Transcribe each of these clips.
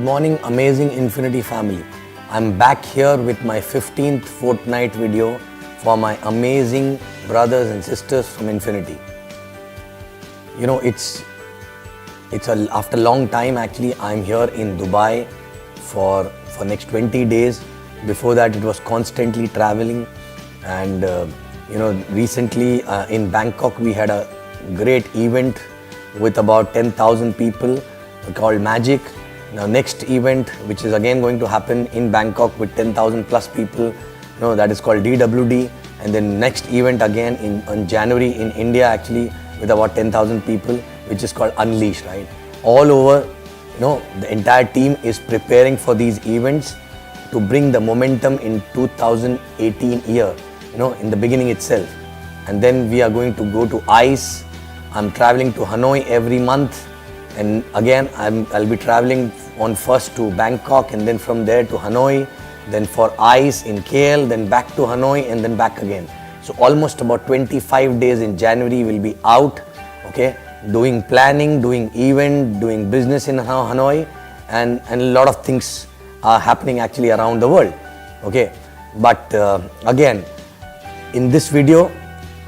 morning, amazing Infinity family. I'm back here with my 15th fortnight video for my amazing brothers and sisters from Infinity. You know, after a long time actually. I'm here in Dubai for next 20 days. Before that, it was constantly traveling, and recently in Bangkok we had a great event with about 10,000 people called Magic. Now next event, which is again going to happen in Bangkok with 10,000 plus people, that is called DWD. And then next event again in January in India actually with about 10,000 people, which is called Unleash, right? All over, the entire team is preparing for these events to bring the momentum in 2018 year, in the beginning itself. And then we are going to go to ICE. I'm traveling to Hanoi every month, and again I'll be traveling on first to Bangkok, and then from there to Hanoi, then for ICE in KL, then back to Hanoi, and then back again. So almost about 25 days in January will be out, okay, doing planning, doing event, doing business in Hanoi, and a lot of things are happening actually around the world, okay. But again, in this video,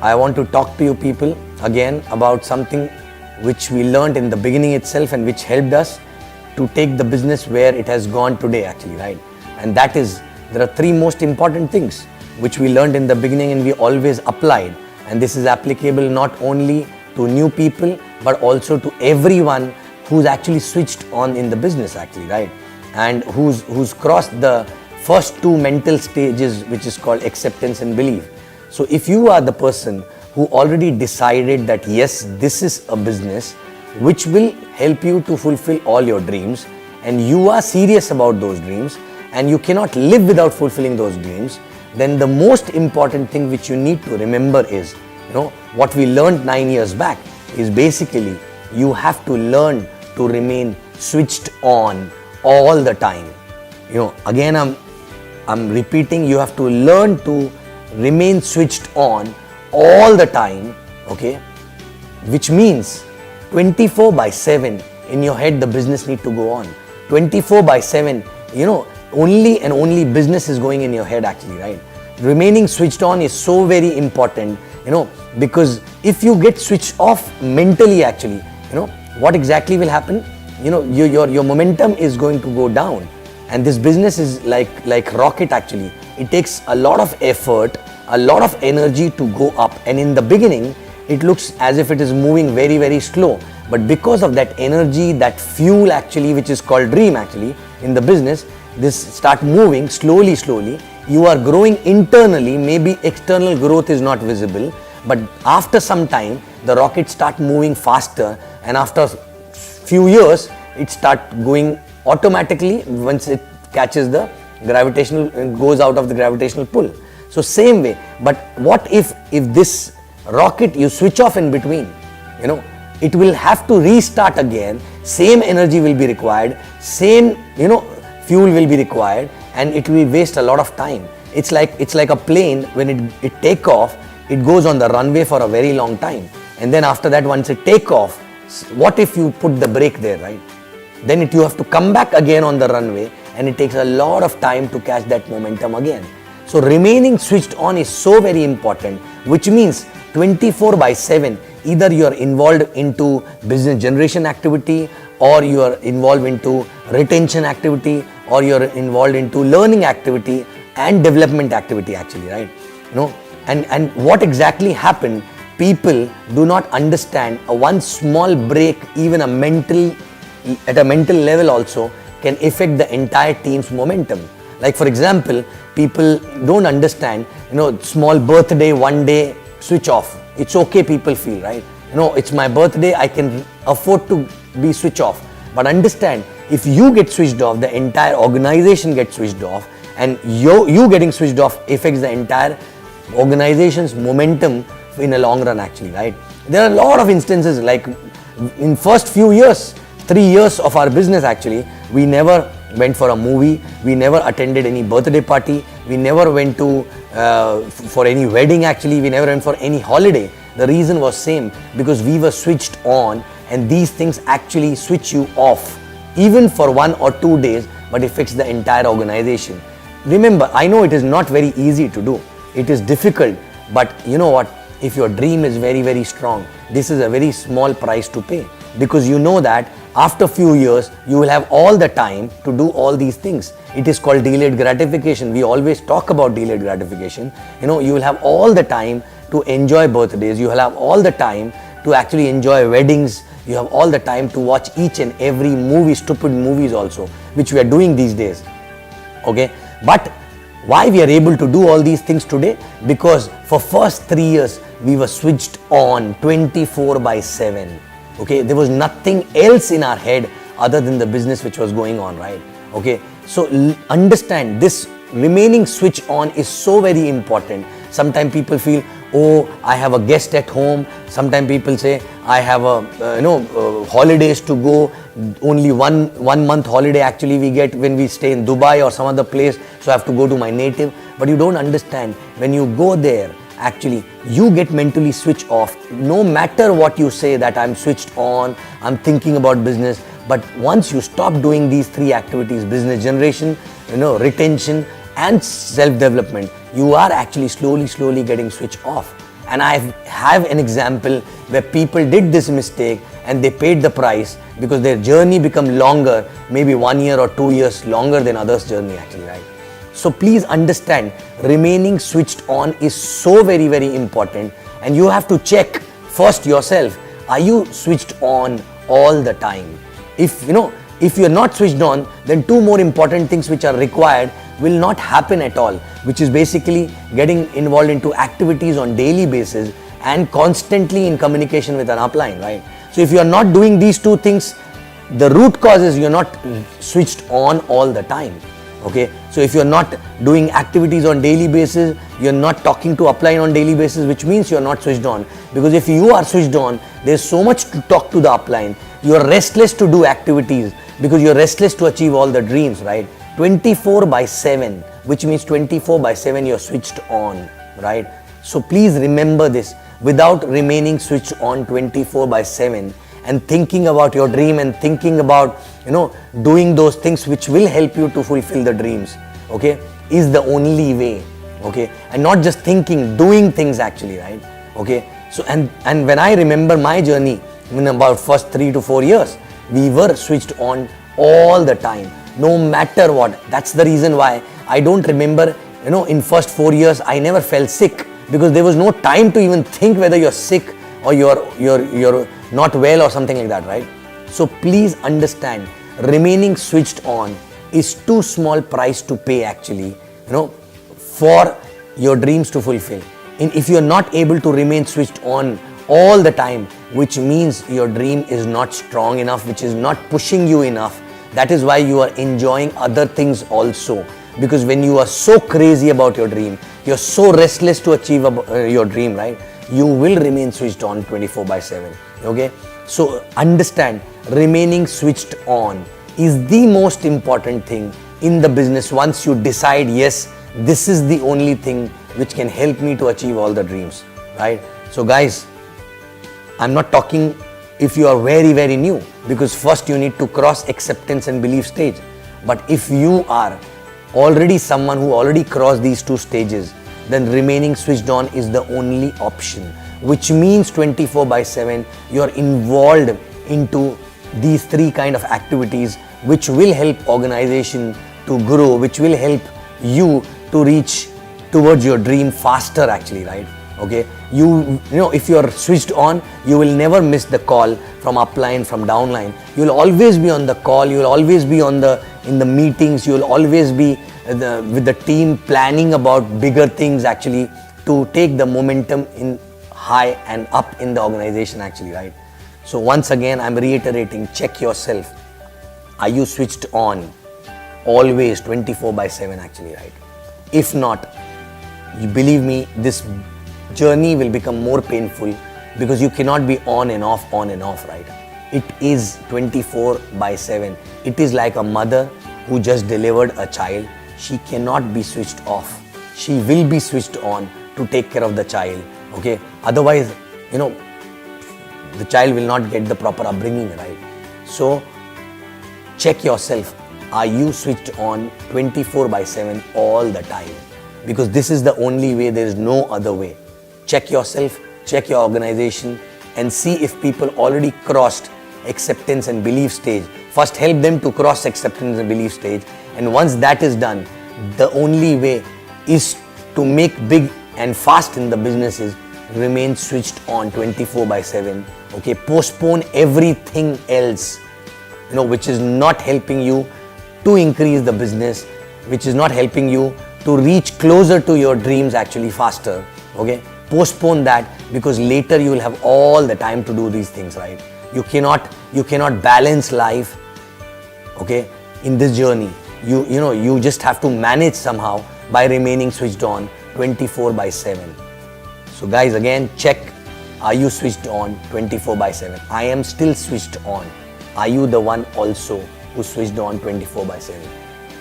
I want to talk to you people again about something which we learned in the beginning itself and which helped us to take the business where it has gone today actually, right? And that is, there are three most important things which we learned in the beginning and we always applied, and this is applicable not only to new people but also to everyone who's actually switched on in the business actually, right? And who's crossed the first two mental stages, which is called acceptance and belief. So if you are the person who already decided that yes, this is a business which will help you to fulfill all your dreams, and you are serious about those dreams and you cannot live without fulfilling those dreams, then the most important thing which you need to remember is, what we learned 9 years back is basically you have to learn to remain switched on all the time. Again I'm repeating, you have to learn to remain switched on all the time, okay, which means 24/7 in your head the business need to go on. 24/7, only and only business is going in your head actually, right? Remaining switched on is so very important, because if you get switched off mentally actually, what exactly will happen? Your momentum is going to go down, and this business is like rocket actually. It takes a lot of effort, a lot of energy to go up, and in the beginning it looks as if it is moving very, very slow, but because of that energy, that fuel actually, which is called dream actually in the business, this start moving slowly. You are growing internally, maybe external growth is not visible, but after some time the rocket start moving faster, and after few years it start going automatically once it catches the gravitational, goes out of the gravitational pull. So same way, but what if this rocket you switch off in between, it will have to restart again, same energy will be required, same fuel will be required, and it will waste a lot of time. It's like a plane, when it take off, it goes on the runway for a very long time, and then after that, once it take off, what if you put the brake there, right? Then you have to come back again on the runway, and it takes a lot of time to catch that momentum again. So remaining switched on is so very important, which means 24/7, either you are involved into business generation activity, or you are involved into retention activity, or you are involved into learning activity and development activity actually, right? And what exactly happened, people do not understand one small break, even at a mental level also, can affect the entire team's momentum. Like for example, people don't understand, small birthday, one day switch off. It's okay, people feel, right? It's my birthday, I can afford to be switch off. But understand, if you get switched off, the entire organization gets switched off, and you getting switched off affects the entire organization's momentum in a long run actually, right? There are a lot of instances, like in first few years, 3 years of our business actually, we never went for a movie, we never attended any birthday party, we never went to for any wedding actually, we never went for any holiday. The reason was same, because we were switched on, and these things actually switch you off even for 1 or 2 days, but affects the entire organization. Remember, I know it is not very easy to do. It is difficult, but you know what? If your dream is very, very strong, this is a very small price to pay, because you know that after few years, you will have all the time to do all these things. It is called delayed gratification. We always talk about delayed gratification. You know, you will have all the time to enjoy birthdays. You will have all the time to actually enjoy weddings. You have all the time to watch each and every movie, stupid movies also, which we are doing these days. Okay, but why we are able to do all these things today? Because for first 3 years, we were switched on 24/7. Okay, there was nothing else in our head other than the business which was going on, right? Okay, so understand this remaining switch on is so very important. Sometimes people feel, oh, I have a guest at home. Sometimes people say, I have holidays to go. Only one month holiday actually we get when we stay in Dubai or some other place. So I have to go to my native. But you don't understand, when you go there, actually you get mentally switched off. No matter what you say that I'm switched on, I'm thinking about business. But once you stop doing these 3 activities, business generation, retention and self-development, you are actually slowly getting switched off. And I have an example where people did this mistake and they paid the price because their journey become longer, maybe 1 year or 2 years longer than others' journey actually, right? So please understand, remaining switched on is so very, very important, and you have to check first yourself. Are you switched on all the time? If you're not switched on, then 2 more important things which are required will not happen at all, which is basically getting involved into activities on daily basis and constantly in communication with an upline, right? So if you are not doing these 2 things, the root cause is you're not switched on all the time. Okay, so if you're not doing activities on daily basis, you're not talking to upline on daily basis, which means you're not switched on. Because if you are switched on, there's so much to talk to the upline. You're restless to do activities because you're restless to achieve all the dreams, right? 24/7, which means 24/7 you're switched on, right? So please remember this. Without remaining switched on 24/7 and thinking about your dream and thinking about doing those things which will help you to fulfill the dreams, okay, is the only way. Okay, and not just thinking, doing things actually, right? Okay, so and when I remember my journey in about first 3 to 4 years, we were switched on all the time, no matter what. That's the reason why I don't remember, in first 4 years I never felt sick, because there was no time to even think whether you're sick or you're not well or something like that, right? So please understand, remaining switched on is too small price to pay actually, for your dreams to fulfill. And if you're not able to remain switched on all the time, which means your dream is not strong enough, which is not pushing you enough. That is why you are enjoying other things also. Because when you are so crazy about your dream, you're so restless to achieve your dream, right? You will remain switched on 24/7. Okay? So understand, remaining switched on is the most important thing in the business. Once you decide, yes, this is the only thing which can help me to achieve all the dreams, right? So guys, I'm not talking if you are very, very new, because first you need to cross acceptance and belief stage. But if you are already someone who already crossed these 2 stages, then remaining switched on is the only option, which means 24/7 you're involved into these 3 kind of activities which will help organization to grow, which will help you to reach towards your dream faster actually, right? Okay, if you're switched on, you will never miss the call from upline, from downline. You'll always be on the call, you'll always be in the meetings, you'll always be with the team planning about bigger things actually, to take the momentum in high and up in the organization actually, right? So once again, I'm reiterating, check yourself. Are you switched on always 24/7 actually, right? If not, you believe me, this journey will become more painful, because you cannot be on and off, right? It is 24/7. It is like a mother who just delivered a child. She cannot be switched off. She will be switched on to take care of the child. Okay, otherwise, the child will not get the proper upbringing, right? So check yourself. Are you switched on 24/7 all the time? Because this is the only way, there is no other way. Check yourself, check your organization, and see if people already crossed acceptance and belief stage. First, help them to cross acceptance and belief stage. And once that is done, the only way is to make big and fast in the businesses. Remain switched on 24/7. Okay, postpone everything else, which is not helping you to increase the business, which is not helping you to reach closer to your dreams actually faster. Okay, postpone that, because later you will have all the time to do these things, right? You cannot balance life, okay, in this journey. You just have to manage somehow by remaining switched on 24/7. So guys, again, check, are you switched on 24/7? I am still switched on. Are you the one also who switched on 24/7?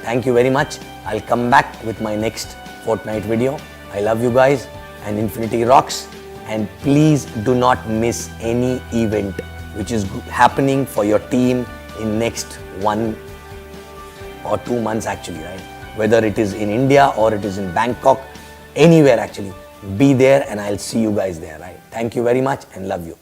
Thank you very much. I'll come back with my next fortnight video. I love you guys, and Infinity rocks. And please do not miss any event which is happening for your team in next 1 or 2 months actually, right? Whether it is in India or it is in Bangkok, anywhere actually. Be there, and I'll see you guys there, right? Thank you very much and love you.